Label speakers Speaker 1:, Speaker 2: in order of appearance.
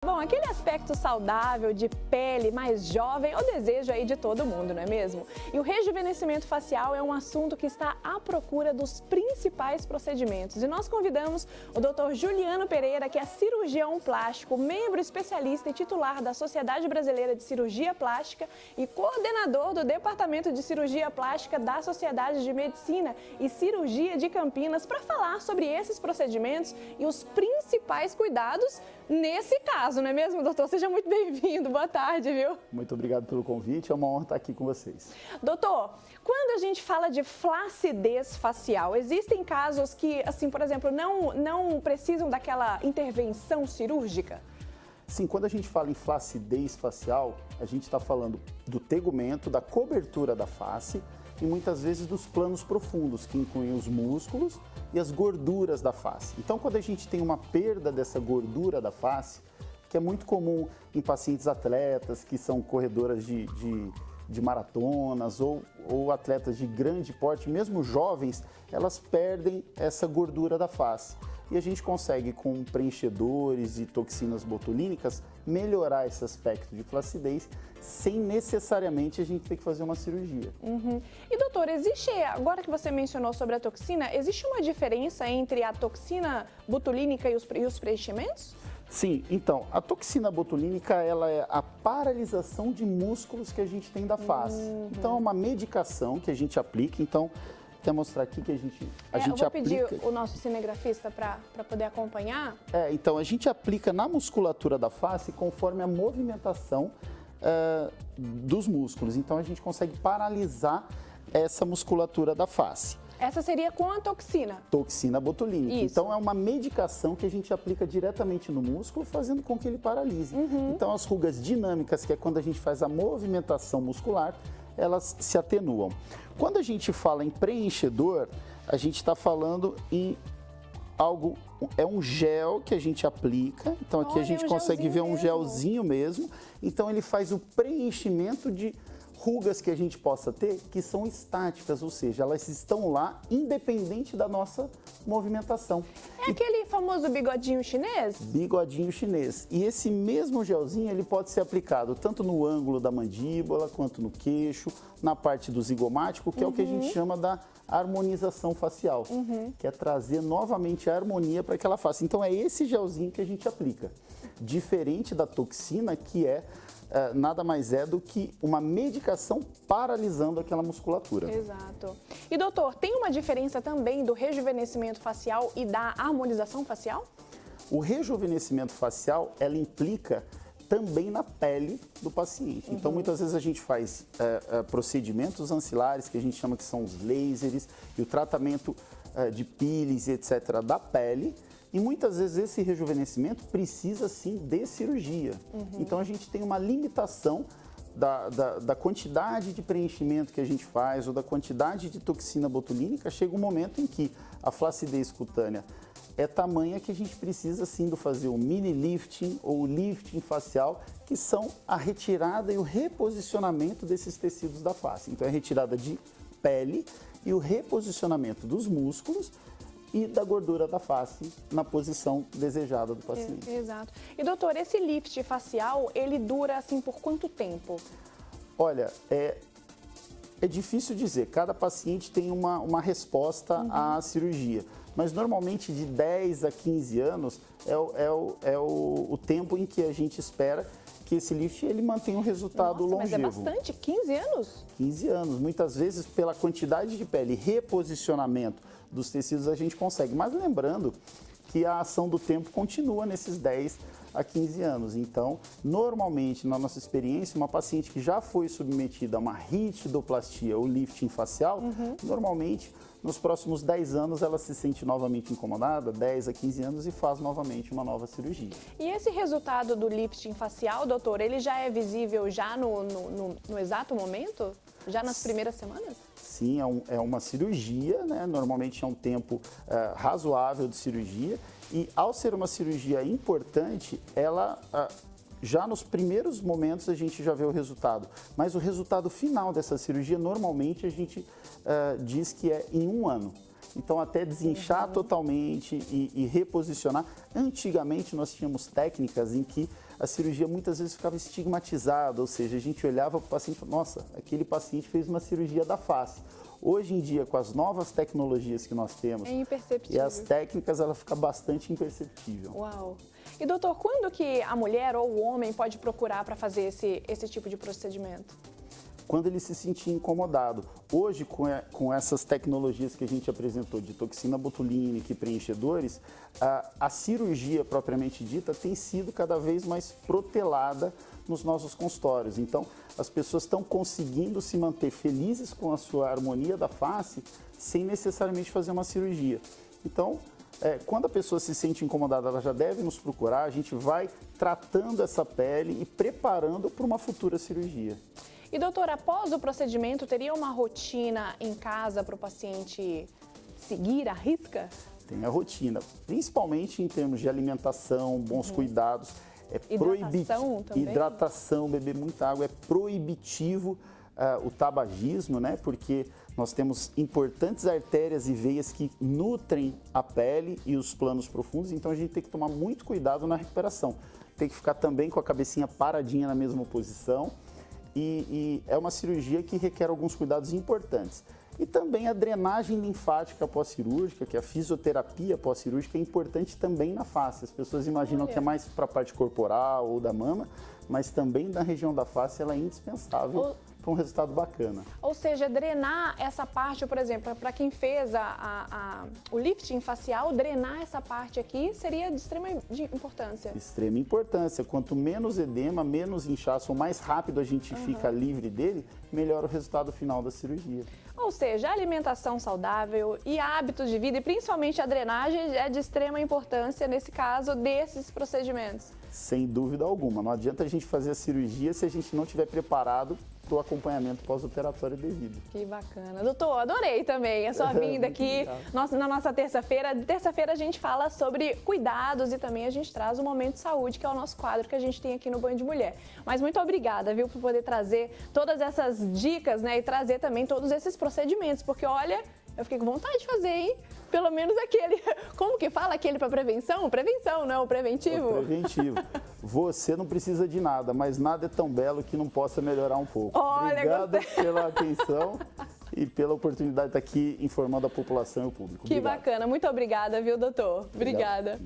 Speaker 1: Bom, aquele aspecto saudável, de pele mais jovem, é o desejo aí de todo mundo, não é mesmo? E o rejuvenescimento facial é um assunto que está à procura dos principais procedimentos. E nós convidamos o Dr. Juliano Pereira, que é cirurgião plástico, membro especialista e titular da Sociedade Brasileira de Cirurgia Plástica e coordenador do Departamento de Cirurgia Plástica da Sociedade de Medicina e Cirurgia de Campinas, para falar sobre esses procedimentos e os principais cuidados nesse caso, não é mesmo, doutor? Seja muito bem-vindo, boa tarde, viu?
Speaker 2: Muito obrigado pelo convite, é uma honra estar aqui com vocês.
Speaker 1: Doutor, quando a gente fala de flacidez facial, existem casos que, assim, por exemplo, não precisam daquela intervenção cirúrgica?
Speaker 2: Sim, quando a gente fala em flacidez facial, a gente está falando do tegumento, da cobertura da face e muitas vezes dos planos profundos, que incluem os músculos e as gorduras da face. Então, quando a gente tem uma perda dessa gordura da face, que é muito comum em pacientes atletas, que são corredoras de maratonas ou atletas de grande porte, mesmo jovens, elas perdem essa gordura da face. E a gente consegue, com preenchedores e toxinas botulínicas, melhorar esse aspecto de flacidez sem necessariamente a gente ter que fazer uma cirurgia.
Speaker 1: E doutor, agora que você mencionou sobre a toxina, existe uma diferença entre a toxina botulínica e os preenchimentos?
Speaker 2: Sim, então, a toxina botulínica, ela é a paralisação de músculos que a gente tem da face. Então, é uma medicação que a gente aplica, então, quer mostrar aqui que a gente
Speaker 1: eu vou
Speaker 2: aplica...
Speaker 1: pedir o nosso cinegrafista para poder acompanhar.
Speaker 2: Então, a gente aplica na musculatura da face conforme a movimentação dos músculos. Então, a gente consegue paralisar essa musculatura da face.
Speaker 1: Essa seria com a toxina?
Speaker 2: Toxina botulínica.
Speaker 1: Isso.
Speaker 2: Então, é uma medicação que a gente aplica diretamente no músculo, fazendo com que ele paralise. Então, as rugas dinâmicas, que é quando a gente faz a movimentação muscular, elas se atenuam. Quando a gente fala em preenchedor, a gente está falando em algo, é um gel que a gente aplica. Então, aqui a gente consegue ver um gelzinho mesmo. Então, ele faz o preenchimento de rugas que a gente possa ter, que são estáticas, ou seja, elas estão lá independente da nossa movimentação.
Speaker 1: É aquele famoso bigodinho chinês?
Speaker 2: Bigodinho chinês. E esse mesmo gelzinho, ele pode ser aplicado tanto no ângulo da mandíbula, quanto no queixo, na parte do zigomático, que é o que a gente chama da harmonização facial, que é trazer novamente a harmonia para aquela face. Então, é esse gelzinho que a gente aplica. Diferente da toxina, que nada mais é do que uma medicação paralisando aquela musculatura.
Speaker 1: Exato. E doutor, tem uma diferença também do rejuvenescimento facial e da harmonização facial?
Speaker 2: O rejuvenescimento facial, ela implica também na pele do paciente. Então, muitas vezes a gente faz procedimentos ancilares, que a gente chama que são os lasers, e o tratamento de peelings, etc., da pele. E muitas vezes esse rejuvenescimento precisa sim de cirurgia. Então a gente tem uma limitação da quantidade de preenchimento que a gente faz ou da quantidade de toxina botulínica. Chega um momento em que a flacidez cutânea é tamanha que a gente precisa sim de fazer o mini lifting ou o lifting facial, que são a retirada e o reposicionamento desses tecidos da face. Então é a retirada de pele e o reposicionamento dos músculos e da gordura da face na posição desejada do paciente.
Speaker 1: Exato. E doutor, esse lift facial, ele dura assim por quanto tempo?
Speaker 2: Olha, é difícil dizer, cada paciente tem uma resposta à cirurgia, mas normalmente de 10 a 15 anos é o tempo em que a gente espera que esse lift ele mantenha um resultado longevo.
Speaker 1: Mas é bastante, 15 anos?
Speaker 2: 15 anos. Muitas vezes, pela quantidade de pele e reposicionamento dos tecidos, a gente consegue. Mas lembrando que a ação do tempo continua nesses 10 a 15 anos. Então, normalmente, na nossa experiência, uma paciente que já foi submetida a uma ritidoplastia ou lifting facial, normalmente, nos próximos 10 anos, ela se sente novamente incomodada, 10 a 15 anos, e faz novamente uma nova cirurgia.
Speaker 1: E esse resultado do lifting facial, doutor, ele já é visível já no exato momento? Já nas primeiras semanas?
Speaker 2: Sim, é uma cirurgia, né? Normalmente é um tempo razoável de cirurgia, e ao ser uma cirurgia importante, ela já nos primeiros momentos a gente já vê o resultado, mas o resultado final dessa cirurgia normalmente a gente diz que é em 1 ano. Então, até desinchar totalmente e reposicionar. Antigamente, nós tínhamos técnicas em que a cirurgia muitas vezes ficava estigmatizada, ou seja, a gente olhava para o paciente e falava, nossa, aquele paciente fez uma cirurgia da face. Hoje em dia, com as novas tecnologias que nós temos
Speaker 1: É imperceptível.
Speaker 2: e as técnicas, ela fica bastante imperceptível.
Speaker 1: Uau! E doutor, quando que a mulher ou o homem pode procurar para fazer esse tipo de procedimento?
Speaker 2: Quando ele se sentir incomodado. Hoje, com essas tecnologias que a gente apresentou, de toxina botulínica e preenchedores, a cirurgia propriamente dita tem sido cada vez mais protelada nos nossos consultórios. Então, as pessoas estão conseguindo se manter felizes com a sua harmonia da face sem necessariamente fazer uma cirurgia. Então, quando a pessoa se sente incomodada, ela já deve nos procurar, a gente vai tratando essa pele e preparando para uma futura cirurgia.
Speaker 1: E doutor, após o procedimento, teria uma rotina em casa para o paciente seguir à risca?
Speaker 2: Tem a rotina, principalmente em termos de alimentação, bons cuidados.
Speaker 1: Hidratação também?
Speaker 2: Hidratação, beber muita água. É proibitivo o tabagismo, né? Porque nós temos importantes artérias e veias que nutrem a pele e os planos profundos, então a gente tem que tomar muito cuidado na recuperação. Tem que ficar também com a cabecinha paradinha na mesma posição. E é uma cirurgia que requer alguns cuidados importantes. E também a drenagem linfática pós-cirúrgica, que é a fisioterapia pós-cirúrgica, é importante também na face. As pessoas imaginam que é mais para a parte corporal ou da mama, mas também na região da face ela é indispensável para um resultado bacana.
Speaker 1: Ou seja, drenar essa parte, por exemplo, para quem fez o lifting facial, drenar essa parte aqui seria de extrema importância.
Speaker 2: Extrema importância. Quanto menos edema, menos inchaço, ou mais rápido a gente fica livre dele, melhor o resultado final da cirurgia.
Speaker 1: Ou seja, alimentação saudável e hábitos de vida, e principalmente a drenagem, é de extrema importância nesse caso desses procedimentos.
Speaker 2: Sem dúvida alguma. Não adianta a gente fazer a cirurgia se a gente não estiver preparado para o acompanhamento pós-operatório devido.
Speaker 1: Que bacana. Doutor, adorei também a sua vinda aqui na nossa terça-feira. Terça-feira a gente fala sobre cuidados e também a gente traz o Momento Saúde, que é o nosso quadro que a gente tem aqui no Banho de Mulher. Mas muito obrigada, viu, por poder trazer todas essas dicas, né, e trazer também todos esses procedimentos, porque olha, eu fiquei com vontade de fazer, hein? Pelo menos aquele, como que fala aquele para prevenção? Prevenção, não, o preventivo?
Speaker 2: O preventivo. Você não precisa de nada, mas nada é tão belo que não possa melhorar um pouco.
Speaker 1: Olha,
Speaker 2: obrigado pela atenção e pela oportunidade de estar aqui informando a população e o público.
Speaker 1: Que
Speaker 2: Obrigado.
Speaker 1: bacana. Muito obrigada, viu, doutor? Obrigada.